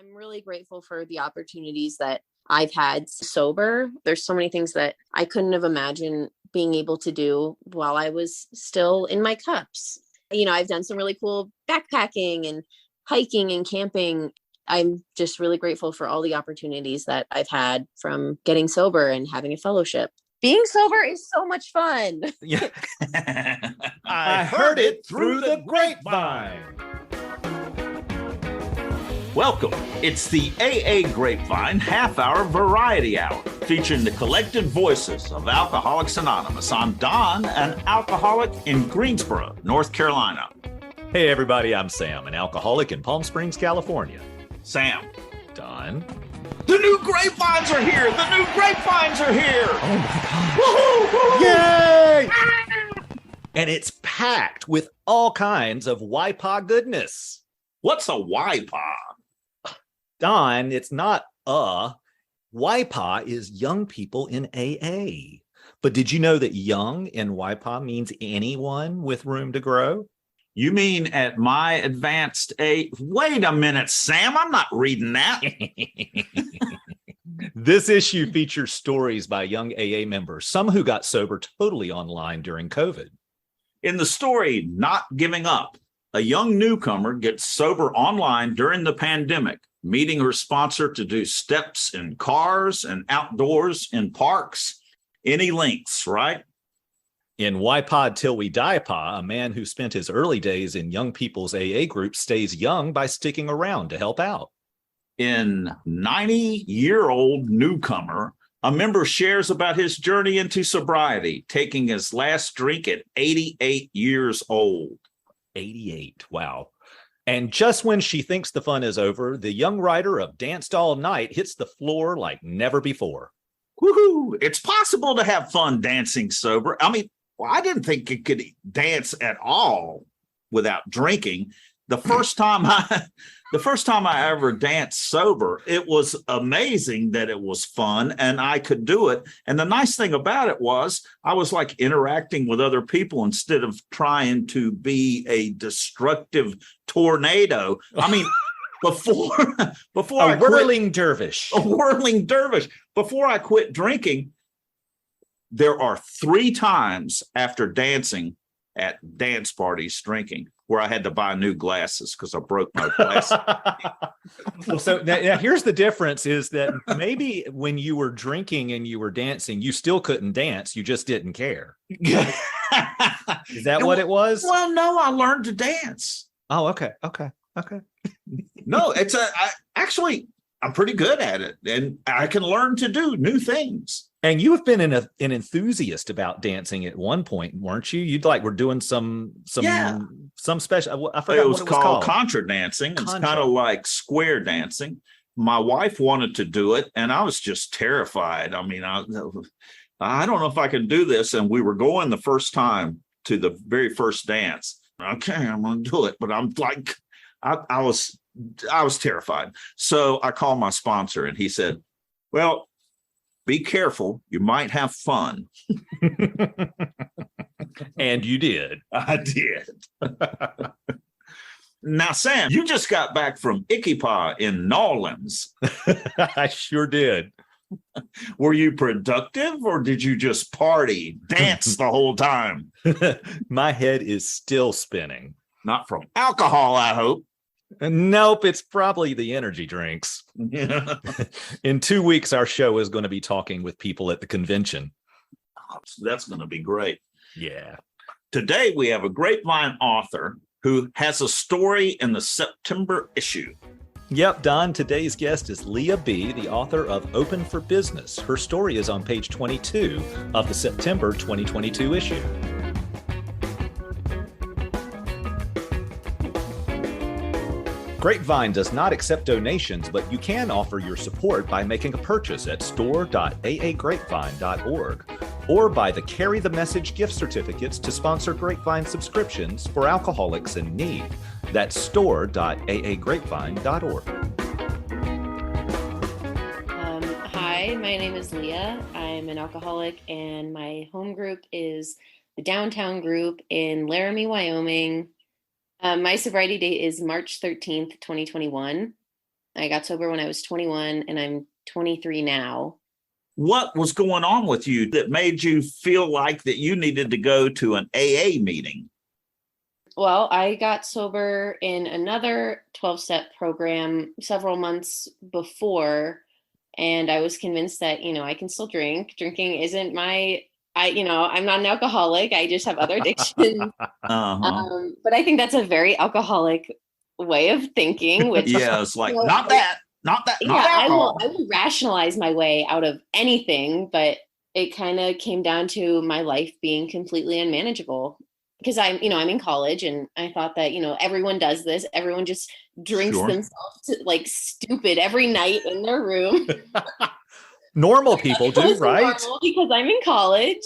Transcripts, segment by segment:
I'm really grateful for the opportunities that I've had sober. There's so many things that I couldn't have imagined being able to do while I was still in my cups. I've done some really cool backpacking and hiking and camping. I'm just really grateful for all the opportunities that I've had from getting sober and having a fellowship. Being sober is so much fun. Yeah. I heard it through the grapevine. Welcome. It's the AA Grapevine half-hour variety hour, featuring the collected voices of Alcoholics Anonymous. I'm Don, an alcoholic in Greensboro, North Carolina. Hey everybody, I'm Sam, an alcoholic in Palm Springs, California. Sam. Don. The new grapevines are here! The new grapevines are here! Oh my gosh. Woohoo! Yay! And it's packed with all kinds of YPA goodness. What's a YPA? Don, it's not YPA is young people in AA. But did you know that young in YPA means anyone with room to grow? You mean at my advanced age? Wait a minute, Sam, I'm not reading that. This issue features stories by young AA members, some who got sober totally online during COVID. In the story, Not Giving Up, a young newcomer gets sober online during the pandemic, meeting her sponsor to do steps in cars and outdoors in parks, any lengths, right? In YPod Till We Die Pa, a man who spent his early days in young people's AA group stays young by sticking around to help out. In 90-year-old newcomer, a member shares about his journey into sobriety, taking his last drink at 88 years old. 88, wow. And just when she thinks the fun is over, the young writer of Danced All Night hits the floor like never before. Woohoo! It's possible to have fun dancing sober. I didn't think you could dance at all without drinking. The first time I ever danced sober, it was amazing that it was fun and I could do it. And the nice thing about it was I was like interacting with other people instead of trying to be a destructive tornado. Before a whirling dervish. A whirling dervish. Before I quit drinking, there are 3 times after dancing at dance parties drinking where I had to buy new glasses because I broke my glasses. Well, so now here's the difference is that maybe when you were drinking and you were dancing, you still couldn't dance. You just didn't care. Is that what it was? Well, no, I learned to dance. Oh, okay. No, I'm pretty good at it and I can learn to do new things. And you have been an enthusiast about dancing at one point, weren't you? You'd were doing some special. I forgot it was what called contra dancing. It's kind of like square dancing. My wife wanted to do it, and I was just terrified. I don't know if I can do this. And we were going the first time to the very first dance. Okay, I'm going to do it, but I'm like, I was terrified. So I called my sponsor, and he said, "Well, be careful. You might have fun." And you did. I did. Now, Sam, you just got back from Ikipa in New Orleans. I sure did. Were you productive or did you just party, dance the whole time? My head is still spinning. Not from alcohol, I hope. Nope, it's probably the energy drinks. Yeah. In 2 weeks, our show is going to be talking with people at the convention. Oh, that's going to be great. Yeah. Today, we have a Grapevine author who has a story in the September issue. Yep, Don, today's guest is Leah B., the author of Open for Business. Her story is on page 22 of the September 2022 issue. Grapevine does not accept donations, but you can offer your support by making a purchase at store.aagrapevine.org or by the Carry the Message gift certificates to sponsor Grapevine subscriptions for alcoholics in need. That's store.aagrapevine.org. Hi, my name is Leah. I'm an alcoholic, and my home group is the Downtown Group in Laramie, Wyoming. My sobriety date is March 13th, 2021. I got sober when I was 21 and I'm 23 now. What was going on with you that made you feel like that you needed to go to an AA meeting? Well, I got sober in another 12-step program several months before, and I was convinced that, I can still drink. Drinking isn't I'm not an alcoholic. I just have other addictions. Uh-huh. But I think that's a very alcoholic way of thinking, which, Yeah, it's like, not that, not yeah, alcohol. I will rationalize my way out of anything, but it kind of came down to my life being completely unmanageable because I'm in college and I thought that, everyone does this. Everyone just drinks Sure. themselves like stupid every night in their room. Normal people do, right? Because I'm in college.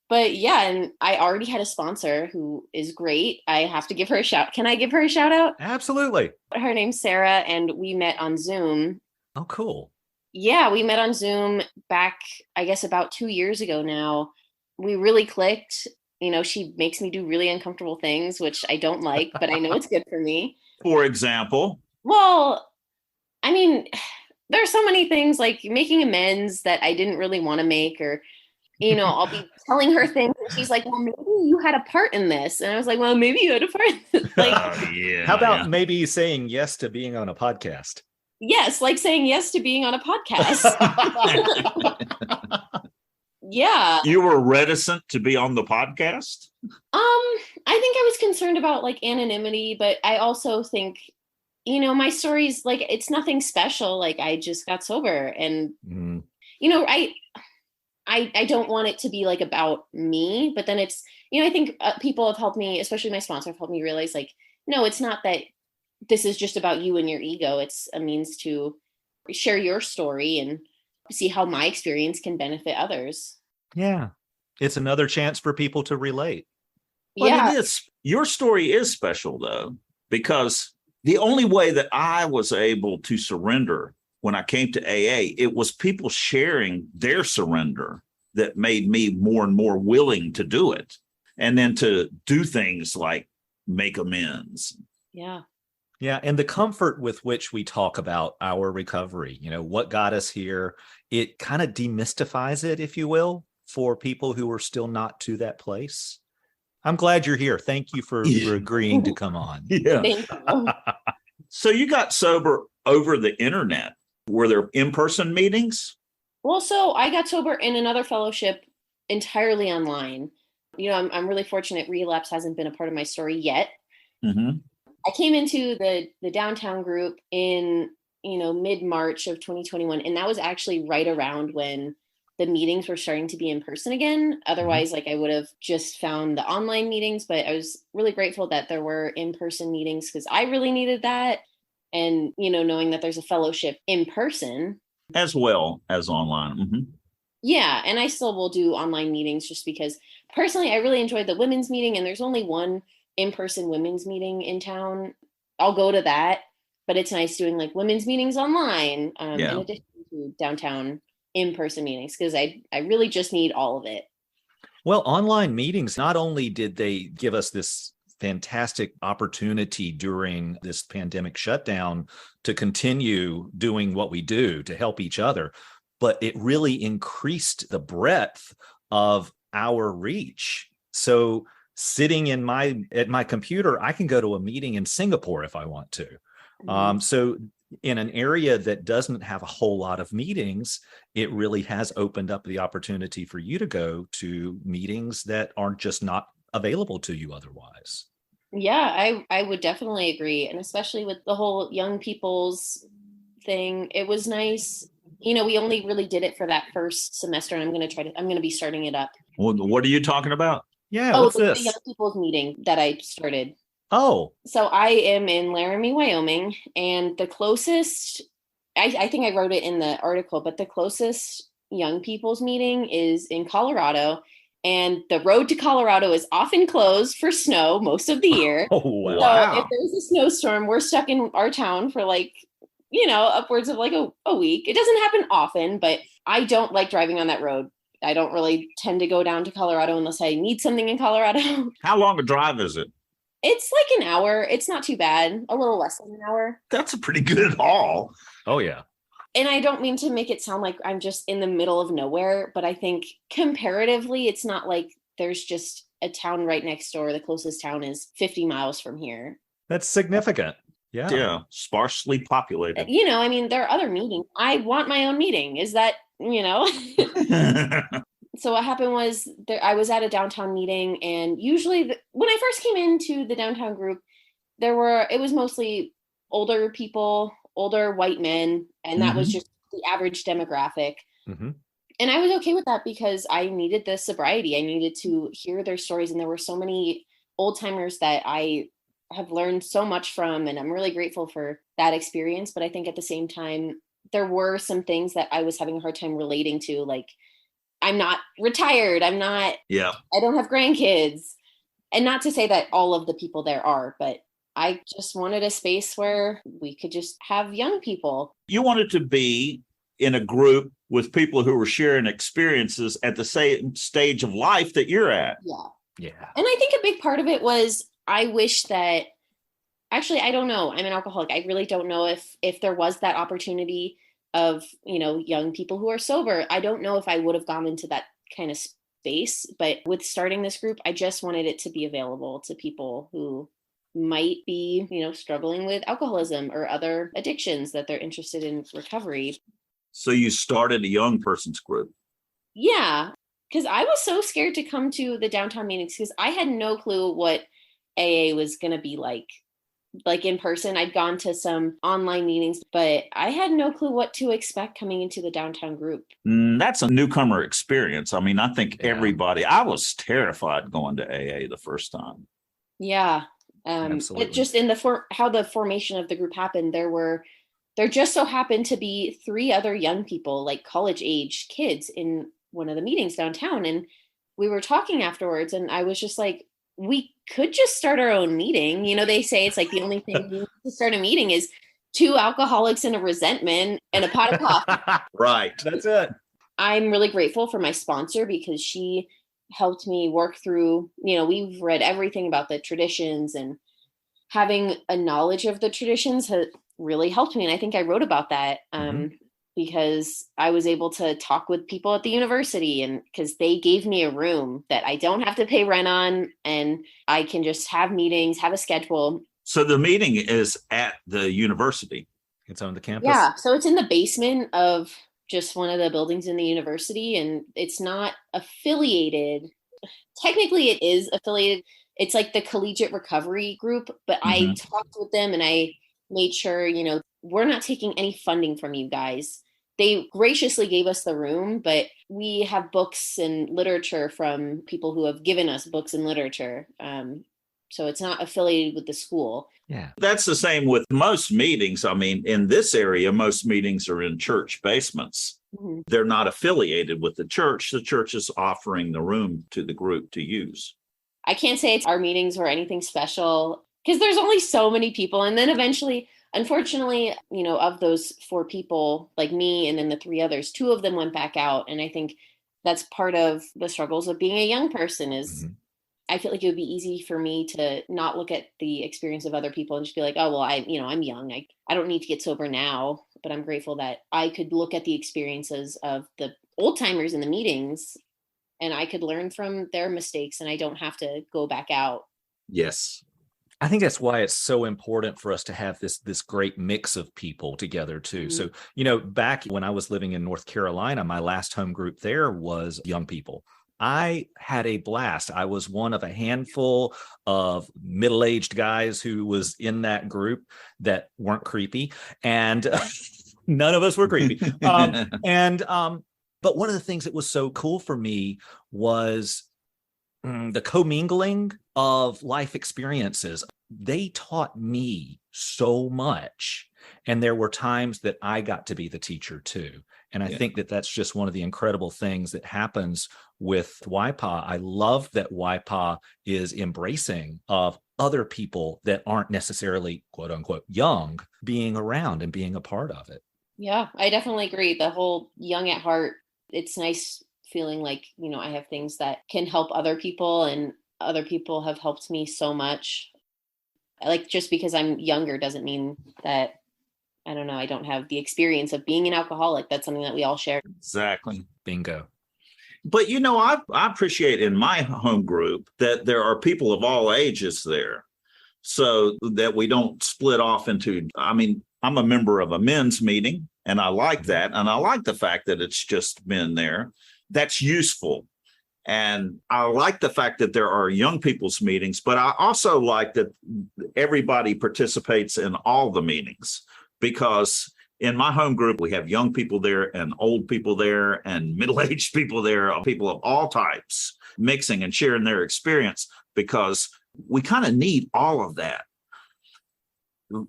But yeah, and I already had a sponsor who is great. I have to give her a shout. Can I give her a shout out? Absolutely. Her name's Sarah, and we met on Zoom. Oh, cool. Yeah, we met on Zoom back, I guess, about 2 years ago now. We really clicked. She makes me do really uncomfortable things, which I don't like, but I know it's good for me. For example? Well, I mean, there are so many things like making amends that I didn't really want to make, or I'll be telling her things and she's like, well, maybe you had a part in this. And I was like, well, maybe you had a part in this. Like, Yeah. How about maybe saying yes to being on a podcast? Yes, like saying yes to being on a podcast. Yeah. You were reticent to be on the podcast? I think I was concerned about like anonymity, but I also think, my story's like, it's nothing special. Like I just got sober and, I don't want it to be like about me, but then it's, I think people have helped me, especially my sponsor, have helped me realize like, no, it's not that this is just about you and your ego. It's a means to share your story and see how my experience can benefit others. Yeah. It's another chance for people to relate. But Yeah. it is. Your story is special though, because the only way that I was able to surrender when I came to AA, it was people sharing their surrender that made me more and more willing to do it. And then to do things like make amends. Yeah. Yeah. And the comfort with which we talk about our recovery, what got us here, it kind of demystifies it, if you will, for people who are still not to that place. I'm glad you're here. Thank you for agreeing to come on. Yeah. Thank you. So you got sober over the internet. Were there in-person meetings? Well, so I got sober in another fellowship entirely online. I'm really fortunate relapse hasn't been a part of my story yet. Mm-hmm. I came into the downtown group in, mid-March of 2021. And that was actually right around when the meetings were starting to be in person again. Otherwise, like I would have just found the online meetings, but I was really grateful that there were in-person meetings because I really needed that. And, knowing that there's a fellowship in person. As well as online. Mm-hmm. Yeah. And I still will do online meetings just because personally, I really enjoyed the women's meeting and there's only one in-person women's meeting in town. I'll go to that, but it's nice doing like women's meetings online in addition to downtown in-person meetings because I really just need all of it. Well, online meetings, not only did they give us this fantastic opportunity during this pandemic shutdown to continue doing what we do to help each other, but it really increased the breadth of our reach. So sitting at my computer, I can go to a meeting in Singapore if I want to. Mm-hmm. So in an area that doesn't have a whole lot of meetings, it really has opened up the opportunity for you to go to meetings that aren't just not available to you otherwise. Yeah, I would definitely agree. And especially with the whole young people's thing, it was nice. We only really did it for that first semester and I'm going to be starting it up. Well, what are you talking about? Yeah. What's this? The young people's meeting that I started. Oh. So I am in Laramie, Wyoming, and the closest, I think I wrote it in the article, but the closest young people's meeting is in Colorado. And the road to Colorado is often closed for snow most of the year. Oh, wow. So if there's a snowstorm, we're stuck in our town for like, upwards of like a week. It doesn't happen often, but I don't like driving on that road. I don't really tend to go down to Colorado unless I need something in Colorado. How long a drive is it? It's like an hour. It's not too bad. A little less than an hour. That's a pretty good haul. Oh, yeah. And I don't mean to make it sound like I'm just in the middle of nowhere, but I think comparatively, it's not like there's just a town right next door. The closest town is 50 miles from here. That's significant. Yeah. Yeah, sparsely populated. I mean, there are other meetings. I want my own meeting. Is that, So what happened was I was at a downtown meeting, and usually when I first came into the downtown group, it was mostly older people, older white men, and that was just the average demographic. Mm-hmm. And I was okay with that because I needed the sobriety. I needed to hear their stories, and there were so many old timers that I have learned so much from, and I'm really grateful for that experience. But I think at the same time, there were some things that I was having a hard time relating to, like, I'm not retired. I don't have grandkids. And not to say that all of the people there are, but I just wanted a space where we could just have young people. You wanted to be in a group with people who were sharing experiences at the same stage of life that you're at. Yeah. Yeah. And I think a big part of it was I wish that, actually, I don't know. I'm an alcoholic. I really don't know if there was that opportunity of, young people who are sober. I don't know if I would have gone into that kind of space, but with starting this group, I just wanted it to be available to people who might be, struggling with alcoholism or other addictions, that they're interested in recovery. So you started a young person's group. Yeah, because I was so scared to come to the downtown meetings because I had no clue what AA was going to be like in person. I'd gone to some online meetings, but I had no clue what to expect coming into the downtown group. That's a newcomer experience. I mean, I think I was terrified going to AA the first time. Yeah. Absolutely. But just in how the formation of the group happened, there just so happened to be 3 other young people, like college age kids, in one of the meetings downtown. And we were talking afterwards, and I was just like, we could just start our own meeting. They say it's like the only thing you need to start a meeting is 2 alcoholics and a resentment and a pot of coffee. Right. That's it. I'm really grateful for my sponsor because she helped me work through, we've read everything about the traditions, and having a knowledge of the traditions has really helped me. And I think I wrote about that because I was able to talk with people at the university, and because they gave me a room that I don't have to pay rent on, and I can just have meetings, have a schedule. So the meeting is at the university. It's on the campus. Yeah. So it's in the basement of just one of the buildings in the university, and it's not affiliated. Technically it is affiliated. It's like the collegiate recovery group, but I talked with them and I made sure, we're not taking any funding from you guys. They graciously gave us the room, but we have books and literature from people who have given us books and literature. So it's not affiliated with the school. Yeah. That's the same with most meetings. I mean, in this area, most meetings are in church basements. Mm-hmm. They're not affiliated with the church. The church is offering the room to the group to use. I can't say it's our meetings or anything special because there's only so many people. And then eventually, unfortunately, of those 4 people, like me and then the 3 others, 2 of them went back out. And I think that's part of the struggles of being a young person is I feel like it would be easy for me to not look at the experience of other people and just be like, oh, well, I'm young. I don't need to get sober now. But I'm grateful that I could look at the experiences of the old timers in the meetings and I could learn from their mistakes and I don't have to go back out. Yes. I think that's why it's so important for us to have this great mix of people together too. Mm-hmm. So, back when I was living in North Carolina, my last home group there was young people. I had a blast. I was one of a handful of middle-aged guys who was in that group that weren't creepy, and none of us were creepy. But one of the things that was so cool for me was the commingling of life experiences. They taught me so much. And there were times that I got to be the teacher too. And I think that that's just one of the incredible things that happens with YPA. I love that YPA is embracing of other people that aren't necessarily, quote unquote, young, being around and being a part of it. Yeah, I definitely agree. The whole young at heart, it's nice feeling like, I have things that can help other people and other people have helped me so much. Like, just because I'm younger doesn't mean that, I don't know, I don't have the experience of being an alcoholic. That's something that we all share. Exactly. Bingo. But I appreciate in my home group that there are people of all ages there, so that we don't split off into. I mean, I'm a member of a men's meeting, and I like that, and I like the fact that it's just men there. That's useful. And I like the fact that there are young people's meetings, but I also like that everybody participates in all the meetings, because in my home group, we have young people there and old people there and middle-aged people there, people of all types mixing and sharing their experience, because we kind of need all of that.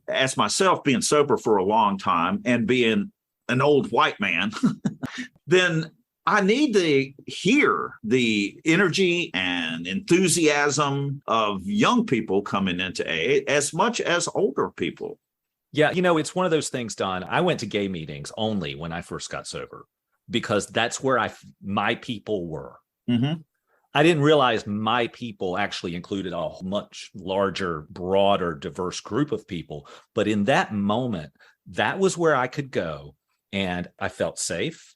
As myself, being sober for a long time and being an old white man, then I need to hear the energy and enthusiasm of young people coming into AA as much as older people. Yeah, it's one of those things, Don. I went to gay meetings only when I first got sober, because that's where my people were. Mm-hmm. I didn't realize my people actually included a much larger, broader, diverse group of people. But in that moment, that was where I could go, and I felt safe,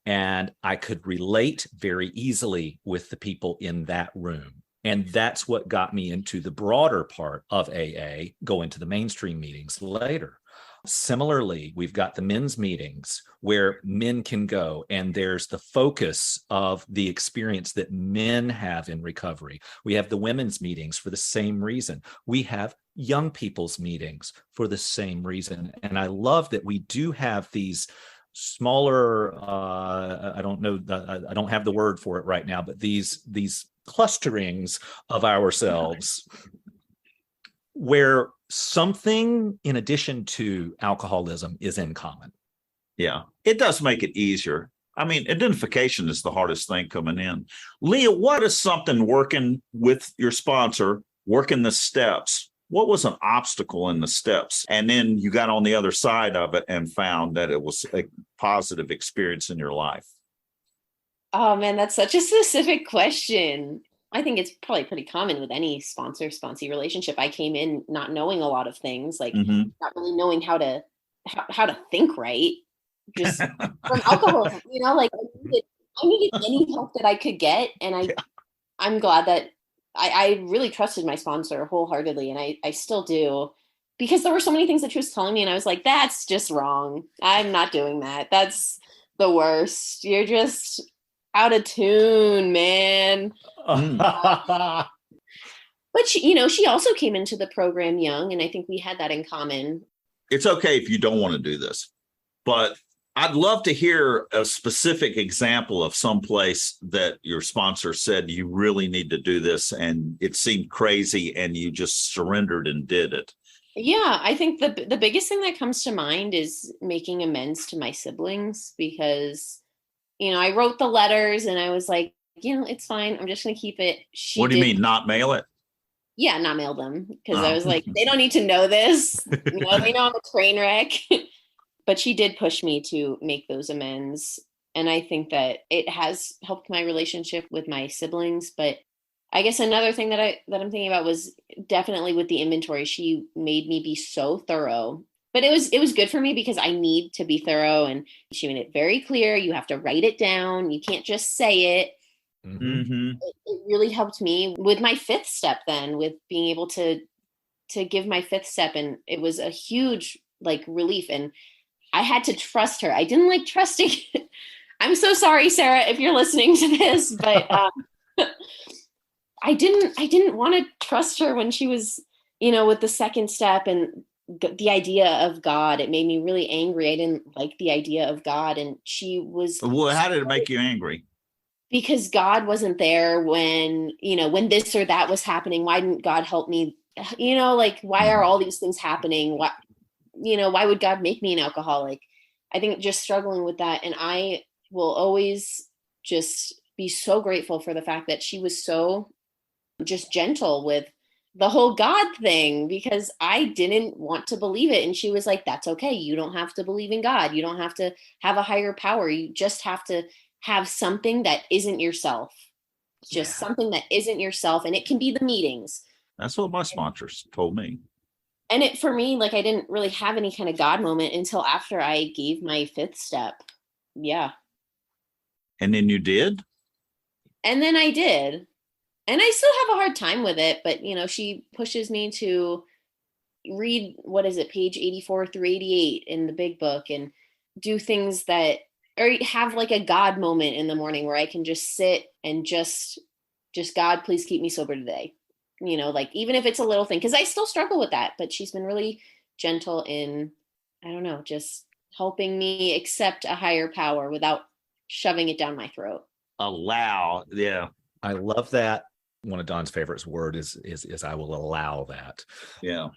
and I could relate very easily with the people in that room. And that's what got me into the broader part of AA, going to the mainstream meetings later. Similarly, we've got the men's meetings where men can go, and there's the focus of the experience that men have in recovery. We have the women's meetings for the same reason. We have young people's meetings for the same reason. And I love that we do have these smaller, I don't have the word for it right now, but these clusterings of ourselves where something in addition to alcoholism is in common. Yeah, it does make it easier. I mean, identification is the hardest thing coming in. Leah, what is something working with your sponsor, working the steps? What was an obstacle in the steps? And then you got on the other side of it and found that it was a positive experience in your life. Oh man, that's such a specific question. I think it's probably pretty common with any sponsor-sponsee relationship. I came in not knowing a lot of things, like not really knowing how to think right. Just from alcohol, like I needed any help that I could get, and I'm glad that I really trusted my sponsor wholeheartedly, and I still do, because there were so many things that she was telling me, and I was like, that's just wrong. I'm not doing that. That's the worst. You're just out of tune, man. But she also came into the program young, and I think we had that in common. It's okay if you don't want to do this, but I'd love to hear a specific example of some place that your sponsor said you really need to do this, and it seemed crazy and you just surrendered and did it. Yeah, I think the biggest thing that comes to mind is making amends to my siblings, because, I wrote the letters and I was like, it's fine. I'm just going to keep it. What do you mean, not mail it? Yeah, not mail them, because I was like, they don't need to know this. They know I'm a train wreck. But she did push me to make those amends. And I think that it has helped my relationship with my siblings. But I guess another thing that I'm thinking about was definitely with the inventory. She made me be so thorough. But it was good for me, because I need to be thorough. And she made it very clear. You have to write it down. You can't just say it. Mm-hmm. It really helped me with my fifth step then, with being able to give my fifth step. And it was a huge relief. And I had to trust her. I didn't like trusting. I'm so sorry, Sarah, if you're listening to this, but I didn't want to trust her when she was, with the second step and the idea of God. It made me really angry. I didn't like the idea of God. And she was. Well, how did it make you angry? Because God wasn't there when this or that was happening. Why didn't God help me? Why are all these things happening? Why would God make me an alcoholic? I think just struggling with that. And I will always just be so grateful for the fact that she was so just gentle with the whole God thing, because I didn't want to believe it. And she was like, that's okay. You don't have to believe in God. You don't have to have a higher power. You just have to have something that isn't yourself. Just something that isn't yourself. And it can be the meetings. That's what my sponsors told me. And it, for me, like I didn't really have any kind of God moment until after I gave my fifth step. Yeah. And then you did? And then I did. And I still have a hard time with it, but she pushes me to read, what is it, page 84 through 88 in the big book, and do things that, or have like a God moment in the morning where I can just sit and just God, please keep me sober today. Like even if it's a little thing, because I still struggle with that, but she's been really gentle in, I don't know, just helping me accept a higher power without shoving it down my throat. Allow. Yeah. I love that. One of Don's favorite words is I will allow that. Yeah.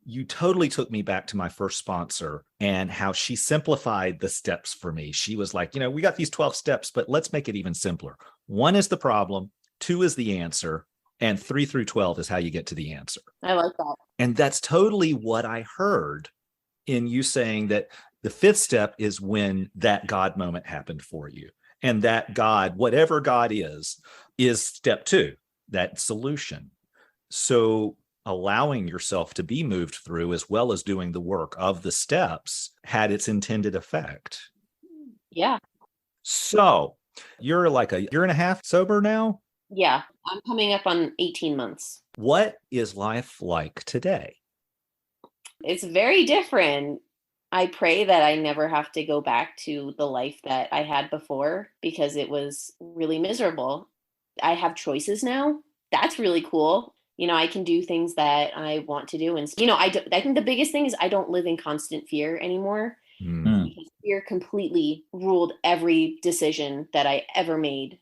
You totally took me back to my first sponsor and how she simplified the steps for me. She was like, we got these 12 steps, but let's make it even simpler. 1 is the problem, 2 is the answer, and 3 through 12 is how you get to the answer. I like that. And that's totally what I heard in you saying, that the 5th step is when that God moment happened for you. And that God, whatever God is step 2, that solution. So allowing yourself to be moved through, as well as doing the work of the steps, had its intended effect. Yeah. So you're like a year and a half sober now? Yeah. I'm coming up on 18 months. What is life like today? It's very different. I pray that I never have to go back to the life that I had before, because it was really miserable. I have choices now. That's really cool. I can do things that I want to do. And, I think the biggest thing is I don't live in constant fear anymore. Because fear completely ruled every decision that I ever made.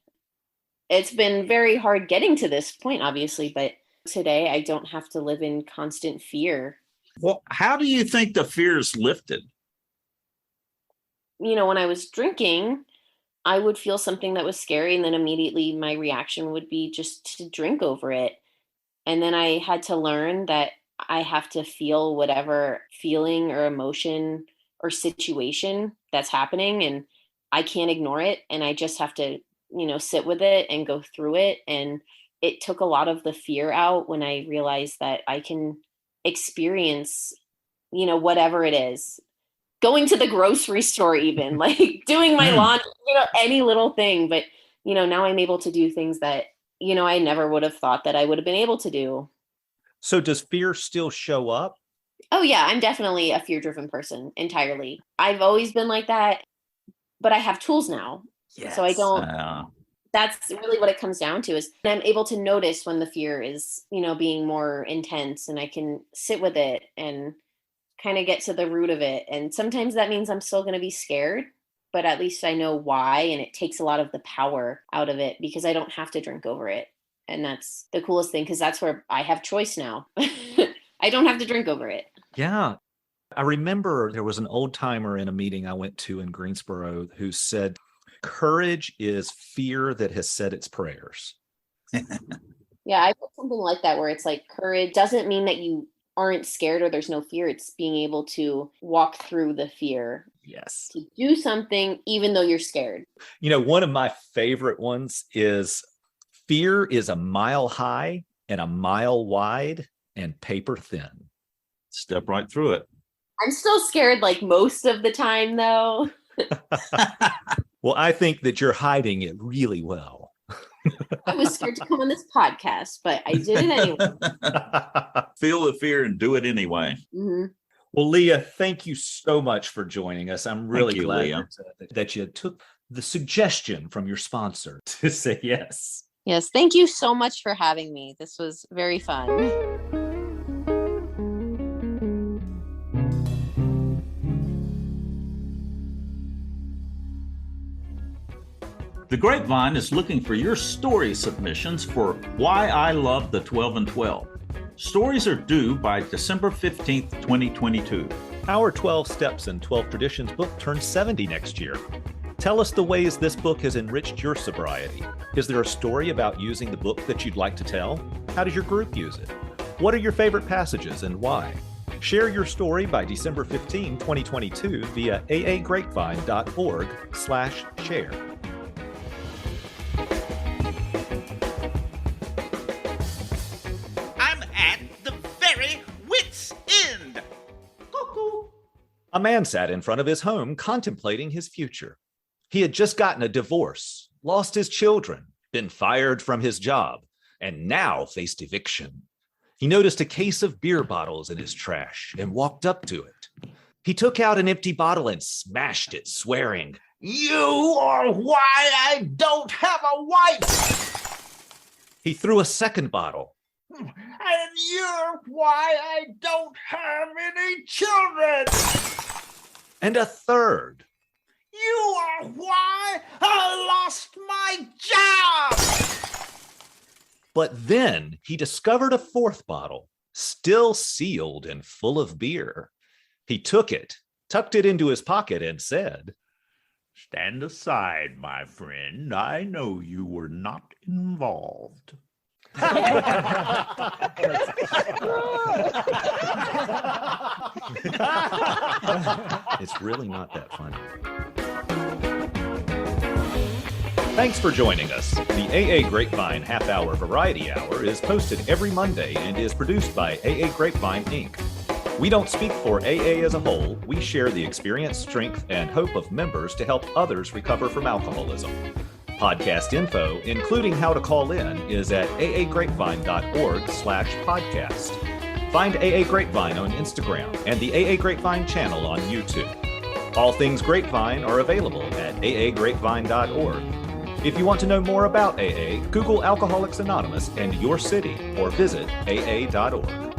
It's been very hard getting to this point, obviously, but today I don't have to live in constant fear. Well, how do you think the fear's lifted? When I was drinking, I would feel something that was scary, and then immediately my reaction would be just to drink over it. And then I had to learn that I have to feel whatever feeling or emotion or situation that's happening, and I can't ignore it. And I just have to, sit with it and go through it. And it took a lot of the fear out when I realized that I can experience, whatever it is. Going to the grocery store, even like doing my laundry, any little thing. But, now I'm able to do things that, I never would have thought that I would have been able to do. So does fear still show up? Oh yeah, I'm definitely a fear-driven person entirely. I've always been like that, but I have tools now. Yes. So I don't, that's really what it comes down to, is I'm able to notice when the fear is, being more intense, and I can sit with it and kind of get to the root of it. And sometimes that means I'm still going to be scared, but at least I know why. And it takes a lot of the power out of it, because I don't have to drink over it. And that's the coolest thing, because that's where I have choice now. I don't have to drink over it. Yeah. I remember there was an old timer in a meeting I went to in Greensboro who said, courage is fear that has said its prayers. Yeah, I put something like that, where it's like, courage doesn't mean that you aren't scared or there's no fear. It's being able to walk through the fear. Yes. To do something even though you're scared. One of my favorite ones is, fear is a mile high and a mile wide and paper thin. Step right through it. I'm still scared like most of the time, though. Well, I think that you're hiding it really well. I was scared to come on this podcast, but I did it anyway. Feel the fear and do it anyway. Mm-hmm. Well, Leah, thank you so much for joining us. I'm really glad Leah, that you took the suggestion from your sponsor to say yes. Yes, thank you so much for having me. This was very fun. The Grapevine is looking for your story submissions for Why I Love the 12 and 12. Stories are due by December 15th, 2022. Our 12 Steps and 12 Traditions book turns 70 next year. Tell us the ways this book has enriched your sobriety. Is there a story about using the book that you'd like to tell? How does your group use it? What are your favorite passages and why? Share your story by December 15, 2022 via aagrapevine.org/share. I'm at the very wit's end. A man sat in front of his home contemplating his future. He had just gotten a divorce, lost his children, been fired from his job, and now faced eviction. He noticed a case of beer bottles in his trash and walked up to it. He took out an empty bottle and smashed it, swearing, "You are why I don't have a wife." He threw a second bottle. "And you're why I don't have any children." And a third. "You are why I lost my job." But then he discovered a fourth bottle, still sealed and full of beer. He took it, tucked it into his pocket, and said, "Stand aside, my friend. I know you were not involved." It's really not that funny. Thanks for joining us. The AA Grapevine Half Hour Variety Hour is posted every Monday and is produced by AA Grapevine, Inc. We don't speak for AA as a whole. We share the experience, strength, and hope of members to help others recover from alcoholism. Podcast info, including how to call in, is at aagrapevine.org/podcast. Find AA Grapevine on Instagram and the AA Grapevine channel on YouTube. All things Grapevine are available at aagrapevine.org. If you want to know more about AA, Google Alcoholics Anonymous and your city or visit aa.org.